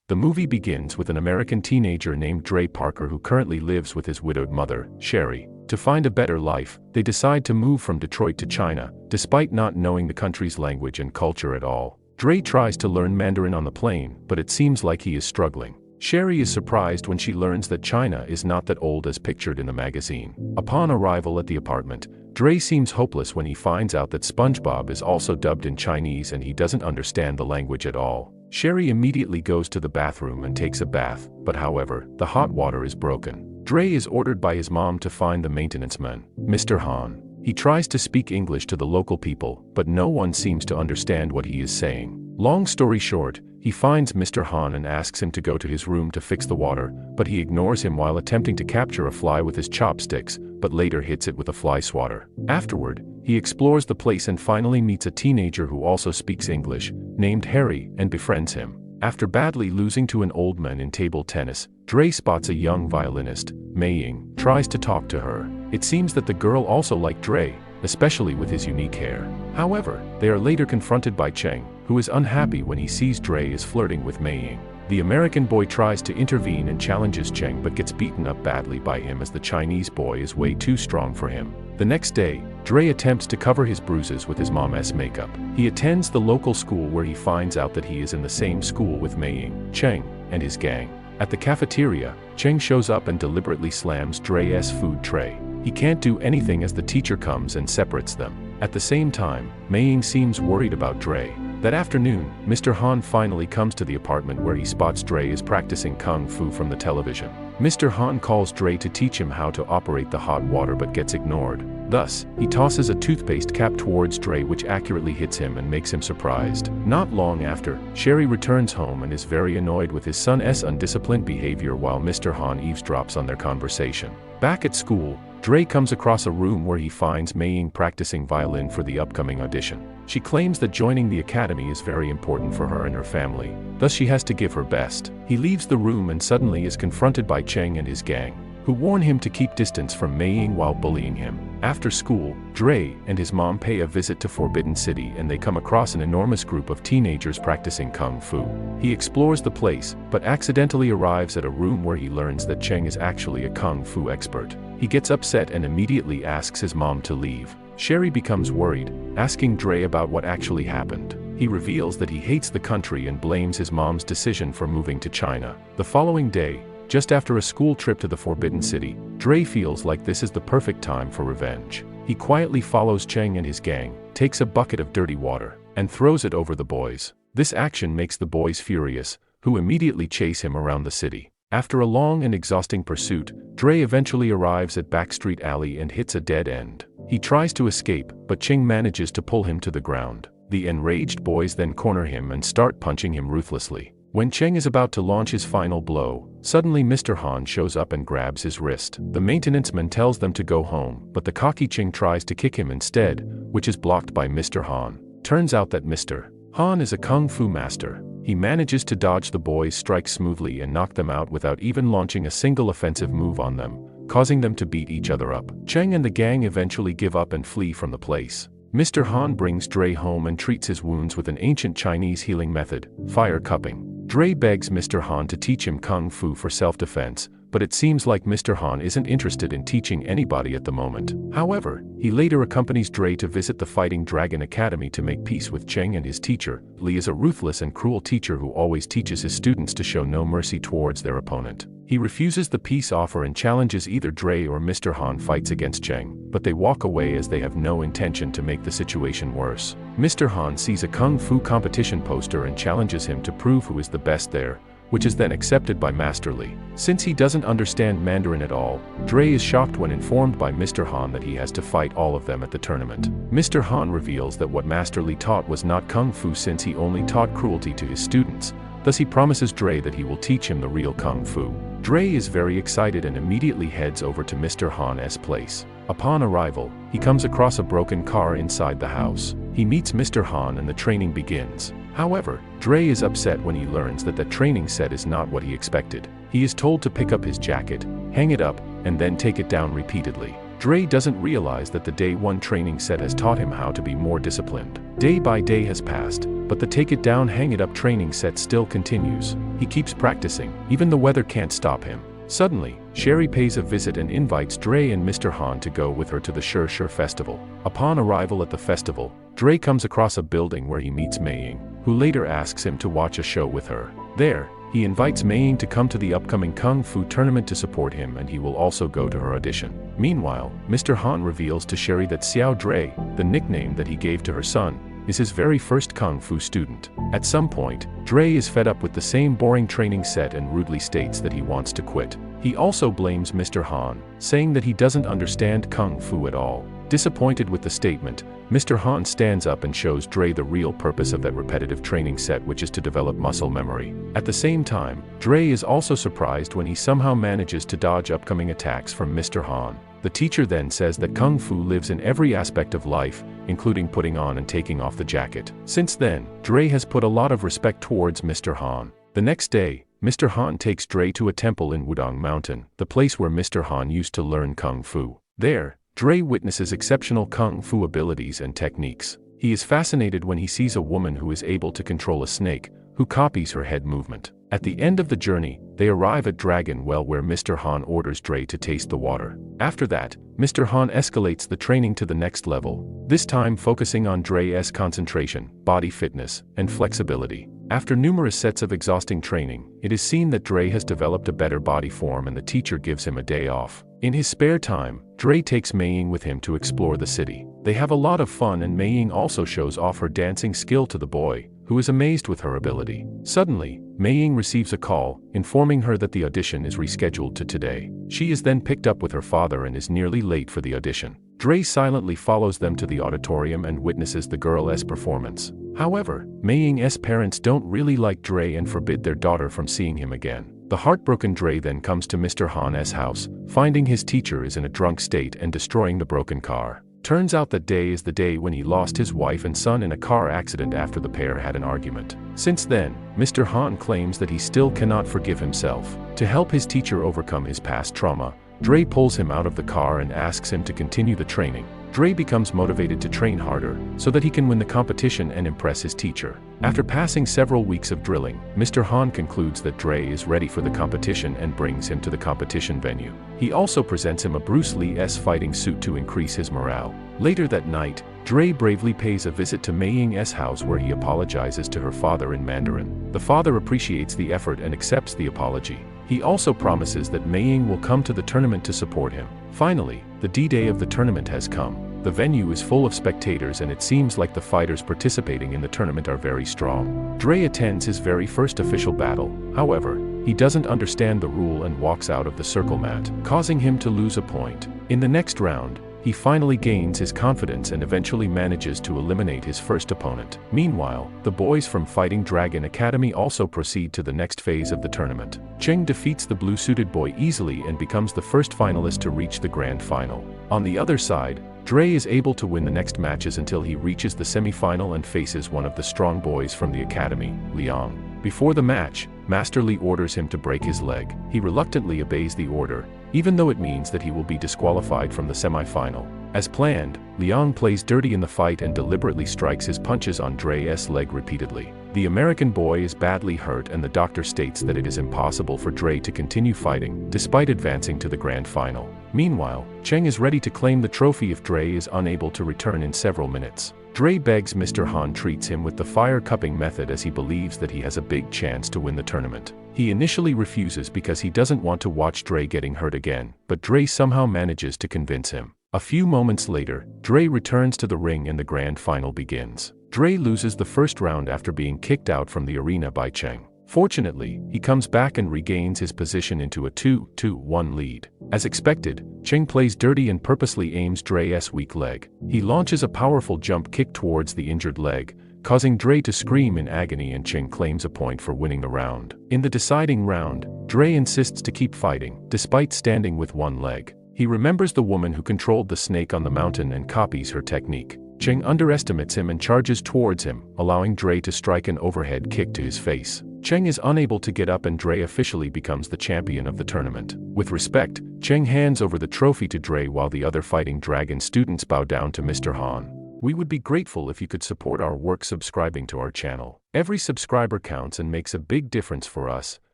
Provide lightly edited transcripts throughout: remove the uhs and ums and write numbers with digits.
The movie begins with an American teenager named Dre Parker who currently lives with his widowed mother, Sherry. To find a better life, they decide to move from Detroit to China, despite not knowing the country's language and culture at all. Dre tries to learn Mandarin on the plane, but it seems like he is struggling. Sherry is surprised when she learns that China is not that old as pictured in the magazine. Upon arrival at the apartment, Dre seems hopeless when he finds out that SpongeBob is also dubbed in Chinese and he doesn't understand the language at all. Sherry immediately goes to the bathroom and takes a bath, but however, the hot water is broken. Dre is ordered by his mom to find the maintenance man, Mr. Han. He tries to speak English to the local people, but no one seems to understand what he is saying. Long story short, he finds Mr. Han and asks him to go to his room to fix the water, but he ignores him while attempting to capture a fly with his chopsticks, but later hits it with a fly swatter. Afterward, he explores the place and finally meets a teenager who also speaks English, named Harry, and befriends him. After badly losing to an old man in table tennis, Dre spots a young violinist, Mei Ying, tries to talk to her. It seems that the girl also liked Dre, especially with his unique hair. However, they are later confronted by Cheng, who is unhappy when he sees Dre is flirting with Mei Ying. The American boy tries to intervene and challenges Cheng but gets beaten up badly by him as the Chinese boy is way too strong for him. The next day, Dre attempts to cover his bruises with his mom's makeup. He attends the local school where he finds out that he is in the same school with Mei Ying, Cheng, and his gang. At the cafeteria, Cheng shows up and deliberately slams Dre's food tray. He can't do anything as the teacher comes and separates them. At the same time, Mei Ying seems worried about Dre. That afternoon, Mr. Han finally comes to the apartment where he spots Dre is practicing kung fu from the television. Mr. Han calls Dre to teach him how to operate the hot water but gets ignored. Thus, he tosses a toothpaste cap towards Dre which accurately hits him and makes him surprised. Not long after, Sherry returns home and is very annoyed with his son's undisciplined behavior while Mr. Han eavesdrops on their conversation. Back at school, Dre comes across a room where he finds Mei Ying practicing violin for the upcoming audition. She claims that joining the academy is very important for her and her family, thus she has to give her best. He leaves the room and suddenly is confronted by Cheng and his gang, who warn him to keep distance from Mei Ying while bullying him. After school, Dre and his mom pay a visit to Forbidden City and they come across an enormous group of teenagers practicing kung fu. He explores the place, but accidentally arrives at a room where he learns that Cheng is actually a kung fu expert. He gets upset and immediately asks his mom to leave. Sherry becomes worried, asking Dre about what actually happened. He reveals that he hates the country and blames his mom's decision for moving to China. The following day, just after a school trip to the Forbidden City, Dre feels like this is the perfect time for revenge. He quietly follows Cheng and his gang, takes a bucket of dirty water, and throws it over the boys. This action makes the boys furious, who immediately chase him around the city. After a long and exhausting pursuit, Dre eventually arrives at Backstreet Alley and hits a dead end. He tries to escape, but Cheng manages to pull him to the ground. The enraged boys then corner him and start punching him ruthlessly. When Cheng is about to launch his final blow, suddenly Mr. Han shows up and grabs his wrist. The maintenance man tells them to go home, but the cocky Cheng tries to kick him instead, which is blocked by Mr. Han. Turns out that Mr. Han is a kung fu master. He manages to dodge the boys' strikes smoothly and knock them out without even launching a single offensive move on them, causing them to beat each other up. Cheng and the gang eventually give up and flee from the place. Mr. Han brings Dre home and treats his wounds with an ancient Chinese healing method, fire cupping. Dre begs Mr. Han to teach him kung fu for self-defense, but it seems like Mr. Han isn't interested in teaching anybody at the moment. However, he later accompanies Dre to visit the Fighting Dragon Academy to make peace with Cheng and his teacher. Lee is a ruthless and cruel teacher who always teaches his students to show no mercy towards their opponent. He refuses the peace offer and challenges either Dre or Mr. Han fights against Cheng, but they walk away as they have no intention to make the situation worse. Mr. Han sees a kung fu competition poster and challenges him to prove who is the best there, which is then accepted by Master Lee. Since he doesn't understand Mandarin at all, Dre is shocked when informed by Mr. Han that he has to fight all of them at the tournament. Mr. Han reveals that what Master Lee taught was not kung fu since he only taught cruelty to his students, thus he promises Dre that he will teach him the real kung fu. Dre is very excited and immediately heads over to Mr. Han's place. Upon arrival, he comes across a broken car inside the house. He meets Mr. Han and the training begins. However, Dre is upset when he learns that the training set is not what he expected. He is told to pick up his jacket, hang it up, and then take it down repeatedly. Dre doesn't realize that the day one training set has taught him how to be more disciplined. Day by day has passed, but the take it down hang it up training set still continues. He keeps practicing, even the weather can't stop him. Suddenly, Sherry pays a visit and invites Dre and Mr. Han to go with her to the Sure Festival. Upon arrival at the festival, Dre comes across a building where he meets Mei Ying, who later asks him to watch a show with her. There, he invites Mei Ying to come to the upcoming Kung Fu tournament to support him, and he will also go to her audition. Meanwhile, Mr. Han reveals to Sherry that Xiao Dre, the nickname that he gave to her son, is his very first Kung Fu student. At some point, Dre is fed up with the same boring training set and rudely states that he wants to quit. He also blames Mr. Han, saying that he doesn't understand Kung Fu at all. Disappointed with the statement, Mr. Han stands up and shows Dre the real purpose of that repetitive training set, which is to develop muscle memory. At the same time, Dre is also surprised when he somehow manages to dodge upcoming attacks from Mr. Han. The teacher then says that Kung Fu lives in every aspect of life, including putting on and taking off the jacket. Since then, Dre has put a lot of respect towards Mr. Han. The next day, Mr. Han takes Dre to a temple in Wudong Mountain, the place where Mr. Han used to learn Kung Fu. There, Dre witnesses exceptional Kung Fu abilities and techniques. He is fascinated when he sees a woman who is able to control a snake, who copies her head movement. At the end of the journey, they arrive at Dragon Well, where Mr. Han orders Dre to taste the water. After that, Mr. Han escalates the training to the next level, this time focusing on Dre's concentration, body fitness, and flexibility. After numerous sets of exhausting training, it is seen that Dre has developed a better body form, and the teacher gives him a day off. In his spare time, Dre takes Mei Ying with him to explore the city. They have a lot of fun, and Mei Ying also shows off her dancing skill to the boy, who is amazed with her ability. Suddenly, Mei Ying receives a call, informing her that the audition is rescheduled to today. She is then picked up with her father and is nearly late for the audition. Dre silently follows them to the auditorium and witnesses the girl's performance. However, Mei Ying's parents don't really like Dre and forbid their daughter from seeing him again. The heartbroken Dre then comes to Mr. Han's house, finding his teacher is in a drunk state and destroying the broken car. Turns out that day is the day when he lost his wife and son in a car accident after the pair had an argument. Since then, Mr. Han claims that he still cannot forgive himself. To help his teacher overcome his past trauma, Dre pulls him out of the car and asks him to continue the training. Dre becomes motivated to train harder, so that he can win the competition and impress his teacher. After passing several weeks of drilling, Mr. Han concludes that Dre is ready for the competition and brings him to the competition venue. He also presents him a Bruce Lee's fighting suit to increase his morale. Later that night, Dre bravely pays a visit to Mei Ying's house, where he apologizes to her father in Mandarin. The father appreciates the effort and accepts the apology. He also promises that Mei Ying will come to the tournament to support him. Finally, the D-Day of the tournament has come. The venue is full of spectators, and it seems like the fighters participating in the tournament are very strong. Dre attends his very first official battle. However, he doesn't understand the rule and walks out of the circle mat, causing him to lose a point. In the next round, he finally gains his confidence and eventually manages to eliminate his first opponent. Meanwhile, the boys from Fighting Dragon Academy also proceed to the next phase of the tournament. Cheng defeats the blue-suited boy easily and becomes the first finalist to reach the grand final. On the other side, Dre is able to win the next matches until he reaches the semi-final and faces one of the strong boys from the academy, Liang. Before the match, Master Li orders him to break his leg. He reluctantly obeys the order, even though it means that he will be disqualified from the semi-final. As planned, Liang plays dirty in the fight and deliberately strikes his punches on Dre's leg repeatedly. The American boy is badly hurt, and the doctor states that it is impossible for Dre to continue fighting, despite advancing to the grand final. Meanwhile, Cheng is ready to claim the trophy if Dre is unable to return in several minutes. Dre begs Mr. Han treats him with the fire cupping method, as he believes that he has a big chance to win the tournament. He initially refuses because he doesn't want to watch Dre getting hurt again, but Dre somehow manages to convince him. A few moments later, Dre returns to the ring and the grand final begins. Dre loses the first round after being kicked out from the arena by Cheng. Fortunately, he comes back and regains his position into a 2-1 lead. As expected, Cheng plays dirty and purposely aims Dre's weak leg. He launches a powerful jump kick towards the injured leg, causing Dre to scream in agony, and Cheng claims a point for winning the round. In the deciding round, Dre insists to keep fighting, despite standing with one leg. He remembers the woman who controlled the snake on the mountain and copies her technique. Cheng underestimates him and charges towards him, allowing Dre to strike an overhead kick to his face. Cheng is unable to get up and Dre officially becomes the champion of the tournament. With respect, Cheng hands over the trophy to Dre while the other Fighting Dragon students bow down to Mr. Han. We would be grateful if you could support our work subscribing to our channel. Every subscriber counts and makes a big difference for us,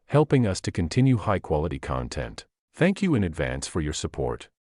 helping us to continue high-quality content. Thank you in advance for your support.